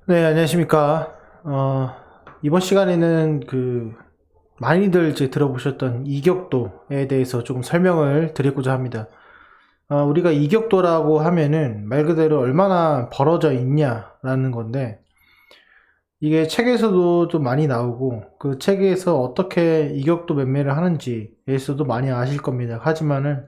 네, 안녕하십니까. 이번 시간에는 많이들 이제 들어보셨던 이격도에 대해서 조금 설명을 드리고자 합니다. 우리가 이격도라고 하면은 말 그대로 얼마나 벌어져 있냐라는 건데, 이게 책에서도 좀 많이 나오고, 그 책에서 어떻게 이격도 매매를 하는지에서도 많이 아실 겁니다. 하지만은,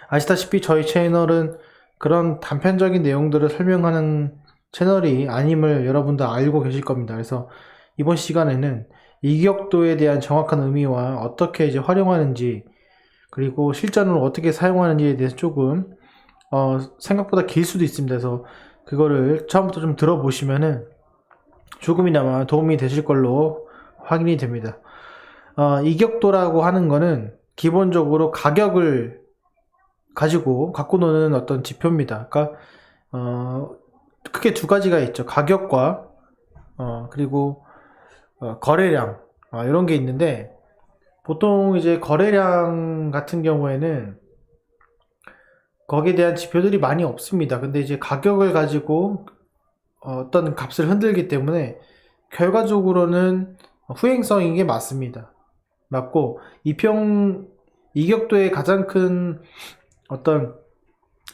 아시다시피 저희 채널은 그런 단편적인 내용들을 설명하는 채널이 아님을 여러분도 알고 계실 겁니다. 그래서 이번 시간에는 이격도에 대한 정확한 의미와 어떻게 이제 활용하는지, 그리고 실전으로 어떻게 사용하는지에 대해서 조금 생각보다 길 수도 있습니다. 그래서 그거를 처음부터 좀 들어보시면은 조금이나마 도움이 되실 걸로 확인이 됩니다. 이격도라고 하는 거는 기본적으로 가격을 가지고 갖고 노는 어떤 지표입니다. 그러니까 크게 두 가지가 있죠. 가격과 그리고 거래량, 이런 게 있는데, 보통 이제 거래량 같은 경우에는 거기에 대한 지표들이 많이 없습니다. 근데 이제 가격을 가지고 어떤 값을 흔들기 때문에 결과적으로는 후행성인 게 맞습니다. 맞고, 이격도의 가장 큰 어떤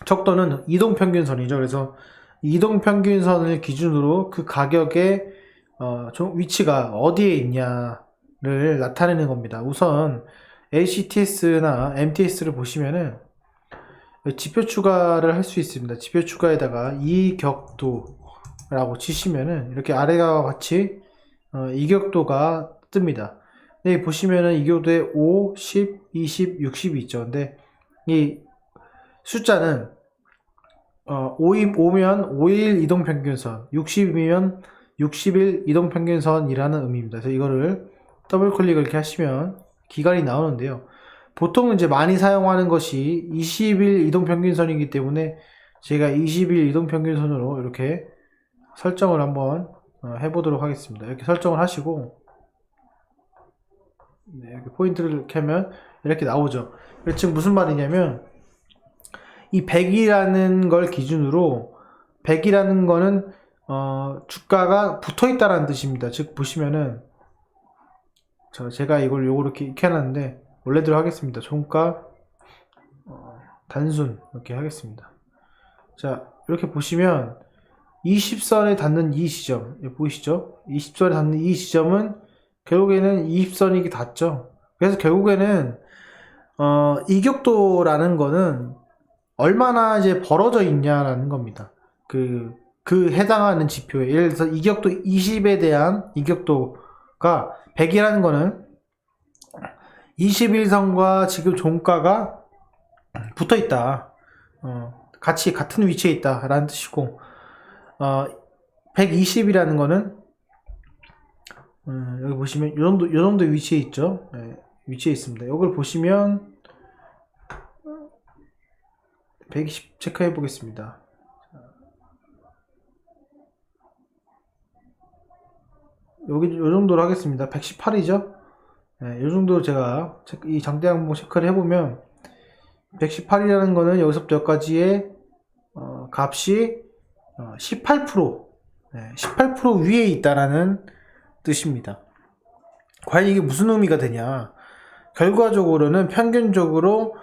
척도는 이동평균선이죠. 그래서 이동평균선을 기준으로 그 가격의 위치가 어디에 있냐를 나타내는 겁니다. 우선 ACTS나 MTS를 보시면은 지표 추가를 할 수 있습니다. 지표 추가에다가 이격도라고 치시면은 이렇게 아래와 같이 이격도가 뜹니다. 네, 보시면은 이격도에 5, 10, 20, 60이 있죠. 근데 이 숫자는 5면 5일 이동평균선, 60이면 60일 이동평균선이라는 의미입니다. 그래서 이거를 더블 클릭을 이렇게 하시면 기간이 나오는데요. 보통 이제 많이 사용하는 것이 20일 이동평균선이기 때문에 제가 20일 이동평균선으로 이렇게 설정을 한번 해보도록 하겠습니다. 이렇게 설정을 하시고, 네, 이렇게 포인트를 켜면 이렇게 나오죠. 지금 무슨 말이냐면, 이 100이라는 걸 기준으로 100이라는 거는 주가가 붙어 있다라는 뜻입니다. 즉 보시면은 제가 이걸 이렇게 해놨는데 원래대로 하겠습니다. 종가 단순 이렇게 하겠습니다. 자, 이렇게 보시면 20선에 닿는 이 지점 보이시죠? 20선에 닿는 이 지점은 결국에는 20선이 닿죠. 그래서 결국에는 이격도라는 거는 얼마나 이제 벌어져 있냐라는 겁니다. 그 해당하는 지표에, 예를 들어서 이격도 20에 대한 이격도가 100이라는 거는 21선과 지금 종가가 붙어 있다. 같이 같은 위치에 있다라는 뜻이고, 120이라는 거는 여기 보시면 요 정도 위치에 있죠. 네, 위치에 있습니다. 이걸 보시면 120 체크해 보겠습니다. 여기 요 정도로 하겠습니다. 118이죠? 네, 요 정도로 제가 이 장대 항목 체크를 해보면 118이라는 거는 여기서부터 여기까지의 값이 18%, 18% 위에 있다라는 뜻입니다. 과연 이게 무슨 의미가 되냐? 결과적으로는 평균적으로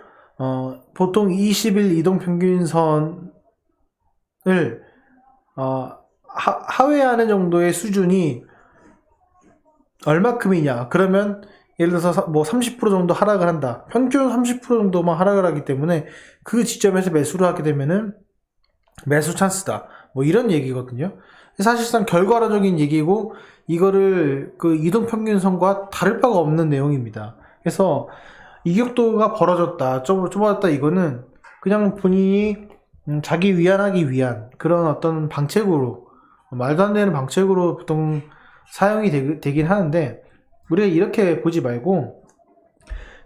보통 20일 이동평균선을 하회하는 정도의 수준이 얼마큼이냐? 그러면 예를 들어서 뭐 30% 정도 하락을 한다. 평균 30% 정도만 하락을 하기 때문에 그 지점에서 매수를 하게 되면은 매수 찬스다. 뭐 이런 얘기거든요. 사실상 결과론적인 얘기고 이거를 그 이동평균선과 다를 바가 없는 내용입니다. 그래서 이격도가 벌어졌다, 좁아졌다, 이거는 그냥 본인이 자기 위안하기 위한 그런 어떤 방책으로, 말도 안 되는 방책으로 보통 사용이 되긴 하는데, 우리가 이렇게 보지 말고,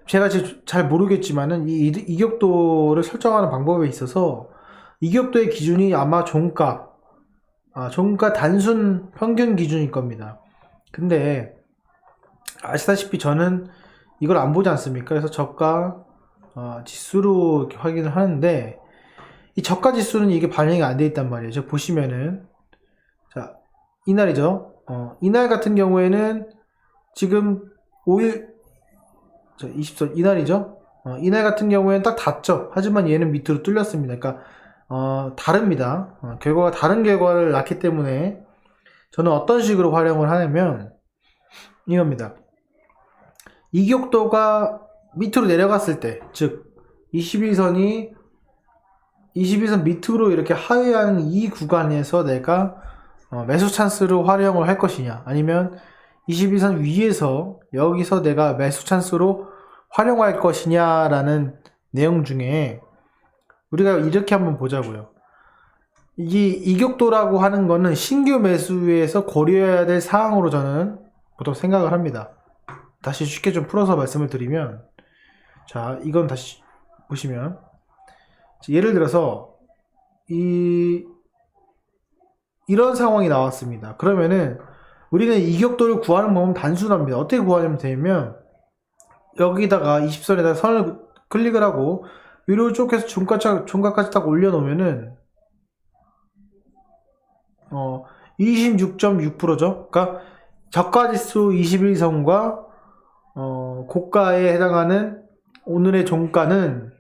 제가 잘 모르겠지만은 이 이격도를 설정하는 방법에 있어서 이격도의 기준이 아마 종가 단순 평균 기준일 겁니다. 근데 아시다시피 저는 이걸 안 보지 않습니까? 그래서 저가 지수로 확인을 하는데, 이 저가 지수는 이게 반영이 안 돼 있단 말이에요. 보시면은, 자, 이날이죠. 이날 같은 경우에는 지금 5일, 20선 이날이죠. 이날 같은 경우에는 딱 닿죠. 하지만 얘는 밑으로 뚫렸습니다. 그러니까 다릅니다. 결과가 다른 결과를 낳기 때문에 저는 어떤 식으로 활용을 하냐면 이겁니다. 이격도가 밑으로 내려갔을 때, 즉 21선이 21선 밑으로 이렇게 하회하는 이 구간에서 내가 매수 찬스로 활용을 할 것이냐, 아니면 21선 위에서 여기서 내가 매수 찬스로 활용할 것이냐라는 내용 중에 우리가 이렇게 한번 보자고요. 이 이격도라고 하는 거는 신규 매수에서 고려해야 될 사항으로 저는 보통 생각을 합니다. 다시 쉽게 좀 풀어서 말씀을 드리면, 자, 이건 다시 보시면, 예를 들어서 이런 상황이 나왔습니다. 그러면은 우리는 이격도를 구하는 방법은 단순합니다. 어떻게 구하냐면 되면 여기다가 20선에다 선을 클릭을 하고 위로 쭉 해서 중간까지 딱 올려놓으면은 26.6%죠. 그러니까 저가지수 21선과 고가에 해당하는 오늘의 종가는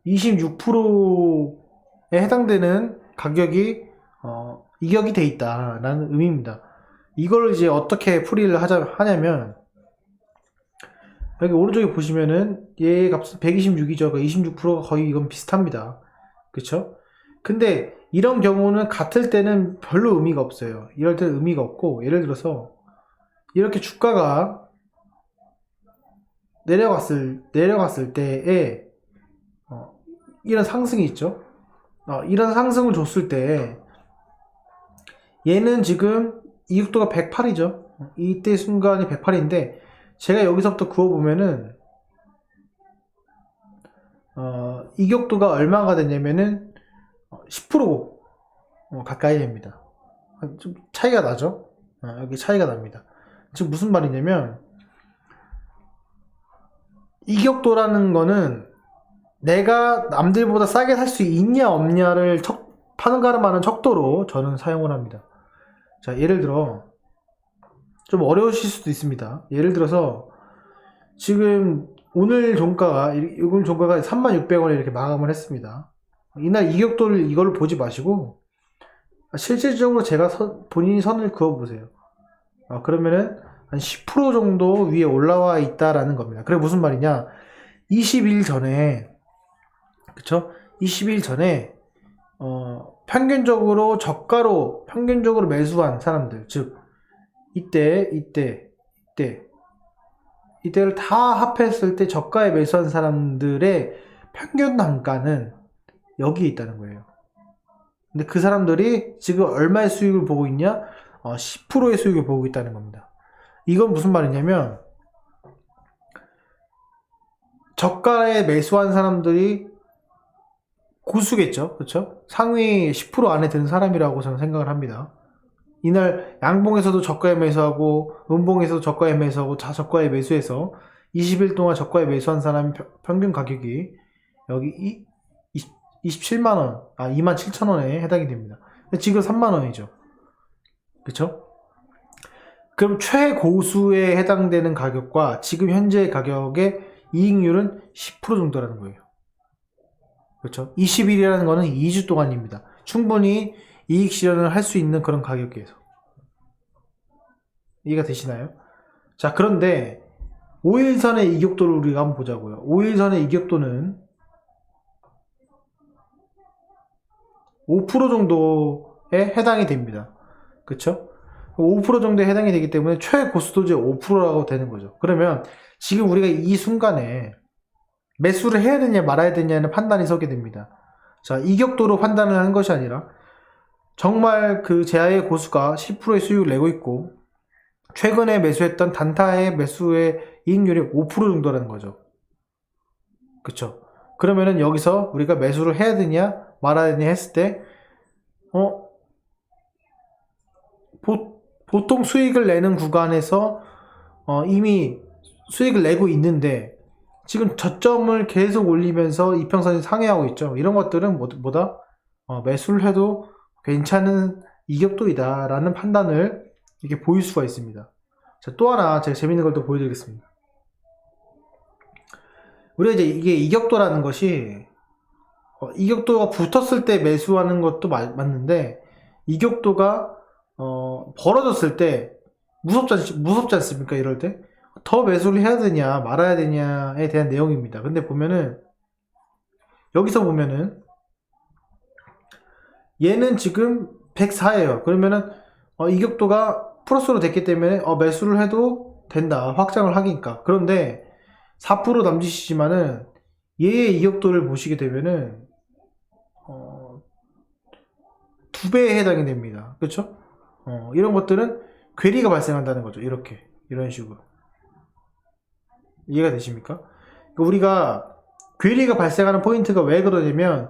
26%에 해당되는 가격이 이격이 돼 있다라는 의미입니다. 이걸 이제 어떻게 풀이를 하냐면 여기 오른쪽에 보시면은 얘 값은 126이죠. 그러니까 26%가 거의 이건 비슷합니다. 그쵸? 근데 이런 경우는 같을 때는 별로 의미가 없어요. 이럴 때는 의미가 없고, 예를 들어서 이렇게 주가가 내려갔을 때에 이런 상승이 있죠. 이런 상승을 줬을 때 얘는 지금 이격도가 108이죠. 이때 순간이 108인데 제가 여기서부터 그어보면은 이격도가 얼마가 되냐면은 10% 가까이 됩니다. 좀 차이가 나죠. 여기 차이가 납니다. 지금 무슨 말이냐면 이격도라는 거는 내가 남들보다 싸게 살 수 있냐 없냐를 파는가를 척도로 저는 사용을 합니다. 자, 예를 들어 좀 어려우실 수도 있습니다. 예를 들어서 지금 오늘 종가가 36,600원에 이렇게 마감을 했습니다. 이날 이격도를 이걸로 보지 마시고 실질적으로 제가 본인이 선을 그어 보세요. 그러면은 한 10% 정도 위에 올라와 있다라는 겁니다. 그게 무슨 말이냐? 20일 전에, 그쵸? 20일 전에 평균적으로 저가로 평균적으로 매수한 사람들, 즉 이때를 다 합했을 때 저가에 매수한 사람들의 평균 단가는 여기에 있다는 거예요. 근데 그 사람들이 지금 얼마의 수익을 보고 있냐? 10%의 수익을 보고 있다는 겁니다. 이건 무슨 말이냐면 저가에 매수한 사람들이 고수겠죠. 그렇죠? 상위 10% 안에 드는 사람이라고 저는 생각을 합니다. 이날 양봉에서도 저가에 매수하고 음봉에서도 저가에 매수하고 다 저가에 매수해서 20일 동안 저가에 매수한 사람 평균 가격이 여기 27만원, 27,000원에 해당이 됩니다. 지금 3만원이죠. 그쵸? 그럼 최고수에 해당되는 가격과 지금 현재 가격의 이익률은 10% 정도라는 거예요. 그렇죠? 20일이라는 거는 2주 동안입니다. 충분히 이익 실현을 할 수 있는 그런 가격에서. 이해가 되시나요? 자, 그런데 5일선의 이격도를 우리가 한번 보자고요. 5일선의 이격도는 5% 정도에 해당이 됩니다. 그쵸? 5% 정도에 해당이 되기 때문에 최고수도제 5%라고 되는 거죠. 그러면 지금 우리가 이 순간에 매수를 해야 되냐 말아야 되냐는 판단이 서게 됩니다. 자, 이격도로 판단을 하는 것이 아니라 정말 그 제아의 고수가 10%의 수익을 내고 있고 최근에 매수했던 단타의 매수의 이익률이 5% 정도라는 거죠. 그쵸? 그러면은 여기서 우리가 매수를 해야 되냐 말아야 되냐 했을 때 보통 수익을 내는 구간에서 이미 수익을 내고 있는데 지금 저점을 계속 올리면서 이평선이 상회하고 있죠. 이런 것들은 뭐다? 매수를 해도 괜찮은 이격도이다 라는 판단을 이렇게 보일 수가 있습니다. 자, 또 하나 제가 재밌는 걸 또 보여드리겠습니다. 우리가 이제 이게 이격도라는 것이 이격도가 붙었을 때 매수하는 것도 맞는데 이격도가 벌어졌을 때 무섭지 않습니까? 이럴 때 더 매수를 해야 되냐 말아야 되냐에 대한 내용입니다. 근데 보면은 여기서 보면은 얘는 지금 104예요. 그러면은 이격도가 플러스로 됐기 때문에 매수를 해도 된다. 확장을 하기니까. 그런데 4% 남짓이지만은 얘의 이격도를 보시게 되면은 2배에 해당이 됩니다. 그렇죠? 이런 것들은 괴리가 발생한다는 거죠. 이런 식으로. 이해가 되십니까? 그러니까 우리가 괴리가 발생하는 포인트가 왜 그러냐면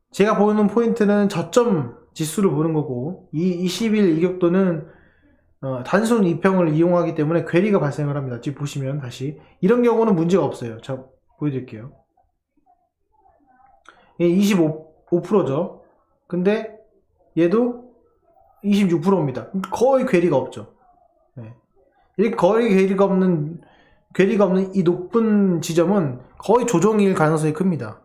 제가 보는 포인트는 저점 지수를 보는 거고 이 20일 이격도는 단순 이평을 이용하기 때문에 괴리가 발생을 합니다. 지금 보시면 다시 이런 경우는 문제가 없어요. 자, 보여드릴게요. 25%죠. 근데 얘도 26%입니다. 거의 괴리가 없죠. 네. 이렇게 거의 괴리가 없는 이 높은 지점은 거의 조정일 가능성이 큽니다.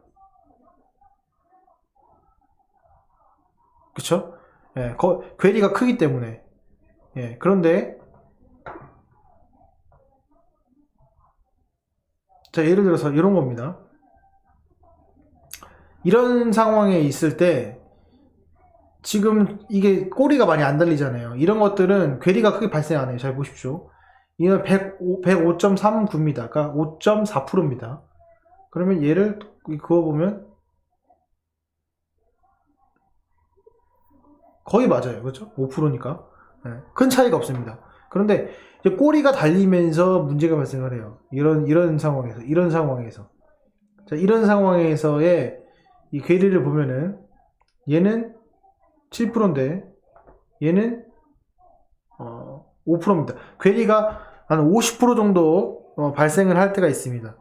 그쵸? 예, 괴리가 크기 때문에. 예, 그런데 자, 예를 들어서 이런 겁니다. 이런 상황에 있을 때 지금 이게 꼬리가 많이 안 달리잖아요. 이런 것들은 괴리가 크게 발생 안 해요. 잘 보십시오. 이는 105.39입니다. 그러니까 5.4%입니다. 그러면 얘를 그어보면 거의 맞아요. 그렇죠? 5%니까. 네, 큰 차이가 없습니다. 그런데 이제 꼬리가 달리면서 문제가 발생을 해요. 이런 상황에서. 자, 이런 상황에서의 이 괴리를 보면은 얘는 7%인데 얘는 5%입니다. 괴리가 한 50% 정도 발생을 할 때가 있습니다.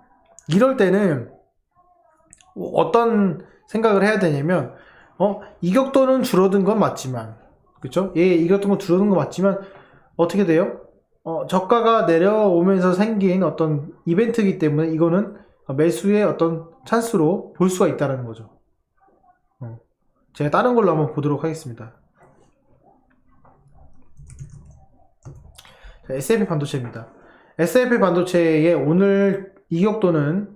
이럴 때는 어떤 생각을 해야 되냐면 이격도는 줄어든 건 맞지만 그쵸? 이격도는 줄어든 건 맞지만 어떻게 돼요? 저가가 내려오면서 생긴 어떤 이벤트이기 때문에 이거는 매수의 어떤 찬스로 볼 수가 있다는 거죠. 제가 다른 걸로 한번 보도록 하겠습니다. 자, SFP 반도체입니다. SFP 반도체의 오늘 이격도는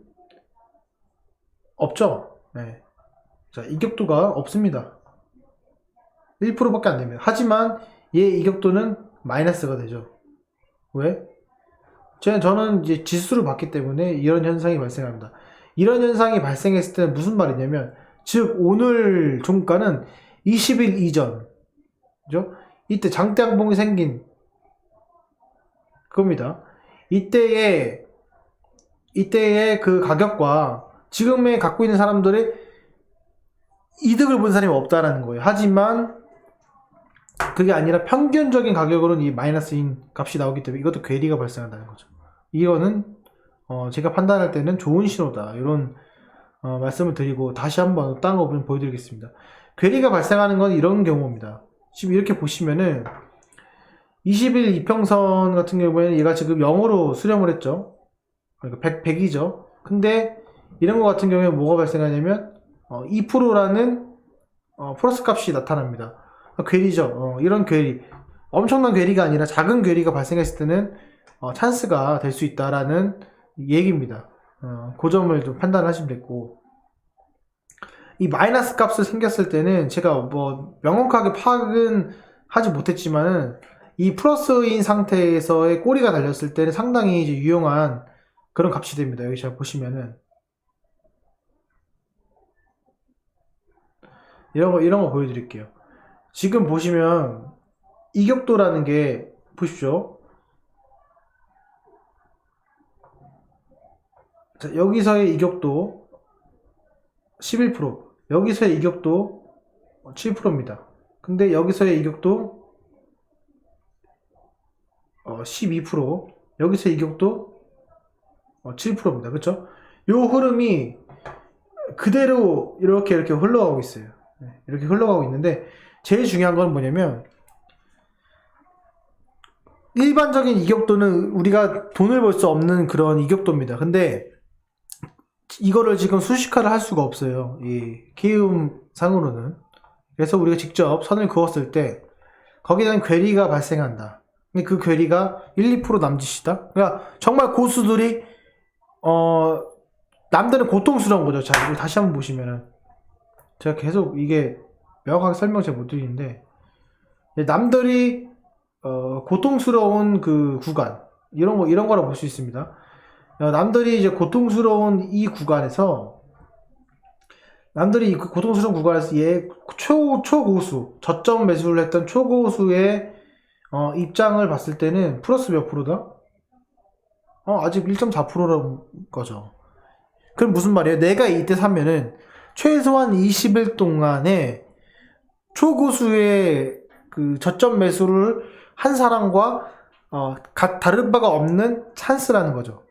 없죠. 네. 자, 이격도가 없습니다. 1%밖에 안 됩니다. 하지만 얘 이격도는 마이너스가 되죠. 왜? 저는 이제 지수를 봤기 때문에 이런 현상이 발생합니다. 이런 현상이 발생했을 때는 무슨 말이냐면, 즉 오늘 종가는 20일 이전, 그죠? 이때 장대양봉이 생긴 그겁니다. 이때의 그 가격과 지금에 갖고 있는 사람들의 이득을 본 사람이 없다라는 거예요. 하지만 그게 아니라 평균적인 가격으로는 이 마이너스인 값이 나오기 때문에 이것도 괴리가 발생한다는 거죠. 이거는 제가 판단할 때는 좋은 신호다. 이런 말씀을 드리고 다시 한번 다른 거 보여드리겠습니다. 괴리가 발생하는 건 이런 경우입니다. 지금 이렇게 보시면은 20일 이평선 같은 경우에는 얘가 지금 0으로 수렴을 했죠. 그러니까 100이죠. 근데 이런 거 같은 경우에 뭐가 발생하냐면 2%라는 플러스 값이 나타납니다. 괴리죠. 이런 괴리, 엄청난 괴리가 아니라 작은 괴리가 발생했을 때는 찬스가 될 수 있다라는 얘기입니다. 그 점을 좀 판단하시면 됐고, 이 마이너스 값을 생겼을 때는 제가 뭐 명확하게 파악은 하지 못했지만은 이 플러스인 상태에서의 꼬리가 달렸을 때는 상당히 이제 유용한 그런 값이 됩니다. 여기 잘 보시면은 이런 거 보여드릴게요. 지금 보시면 이격도라는 게 보십시오. 자, 여기서의 이격도 11%, 여기서의 이격도 7%입니다. 근데 여기서의 이격도 12%, 여기서의 이격도 7%입니다. 그렇죠? 요 흐름이 그대로 이렇게 흘러가고 있어요. 이렇게 흘러가고 있는데 제일 중요한 건 뭐냐면 일반적인 이격도는 우리가 돈을 벌 수 없는 그런 이격도입니다. 근데 이거를 지금 수식화를 할 수가 없어요. 이 키움상으로는. 그래서 우리가 직접 선을 그었을 때 거기에는 괴리가 발생한다. 근데 그 괴리가 1, 2% 남짓이다. 그러니까 정말 고수들이 남들은 고통스러운 거죠. 자, 이거 다시 한번 보시면은 제가 계속 이게 명확하게 설명 잘 못 드리는데 남들이 고통스러운 그 구간 이런 거라고 볼 수 있습니다. 남들이 이제 고통스러운 이 구간에서 남들이 그 고통스러운 구간에서 얘 초고수 저점 매수를 했던 초고수의 입장을 봤을 때는 플러스 몇 프로다? 아직 1.4%라는 거죠. 그럼 무슨 말이에요? 내가 이때 사면은 최소한 20일 동안에 초고수의 그 저점 매수를 한 사람과 다른 바가 없는 찬스라는 거죠.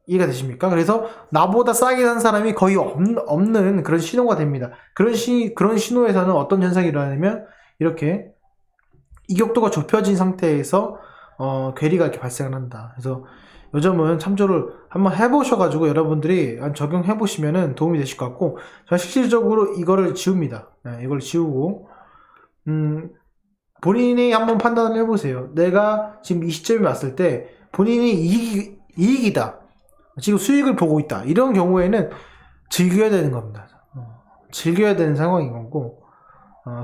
이해가 되십니까? 그래서 나보다 싸게 산 사람이 거의 없는 그런 신호가 됩니다. 그런 신호에서는 어떤 현상이 일어나냐면 이렇게 이격도가 좁혀진 상태에서 괴리가 이렇게 발생을 한다. 그래서 이 점은 참조를 한번 해보셔가지고 여러분들이 적용해보시면 도움이 되실 것 같고, 저는 실질적으로 이거를 지웁니다. 네, 이걸 지우고 본인이 한번 판단을 해보세요. 내가 지금 이 시점에 왔을 때 본인이 이익이다, 지금 수익을 보고 있다, 이런 경우에는 즐겨야 되는 겁니다. 즐겨야 되는 상황인 거고,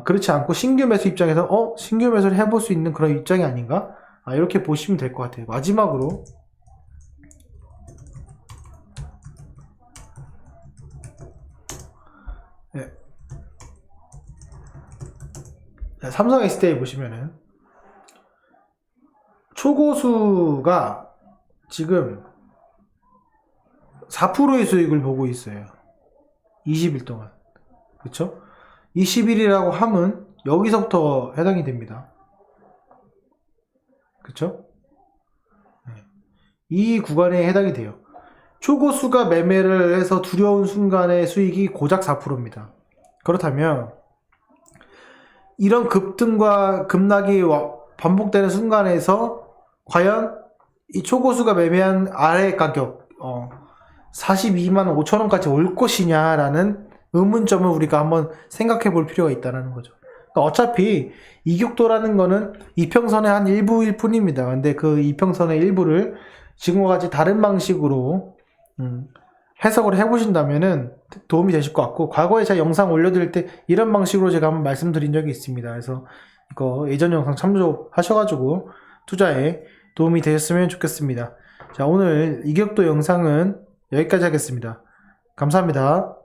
그렇지 않고 신규 매수 입장에서 신규 매수를 해볼 수 있는 그런 입장이 아닌가? 이렇게 보시면 될 것 같아요. 마지막으로 네. 삼성 SDI 보시면은 초고수가 지금 4%의 수익을 보고 있어요. 20일 동안. 그쵸? 20일이라고 하면 여기서부터 해당이 됩니다. 그쵸? 네. 이 구간에 해당이 돼요. 초고수가 매매를 해서 두려운 순간의 수익이 고작 4%입니다. 그렇다면 이런 급등과 급락이 반복되는 순간에서 과연 이 초고수가 매매한 아래 가격 42만 5천 원까지 올 것이냐라는 의문점을 우리가 한번 생각해 볼 필요가 있다는 거죠. 그러니까 어차피 이격도라는 거는 이평선의 한 일부일 뿐입니다. 근데 그 이평선의 일부를 지금과 같이 다른 방식으로 해석을 해보신다면은 도움이 되실 것 같고, 과거에 제가 영상 올려드릴 때 이런 방식으로 제가 한번 말씀드린 적이 있습니다. 그래서 이거 예전 영상 참조하셔가지고 투자에 도움이 되셨으면 좋겠습니다. 자, 오늘 이격도 영상은 여기까지 하겠습니다. 감사합니다.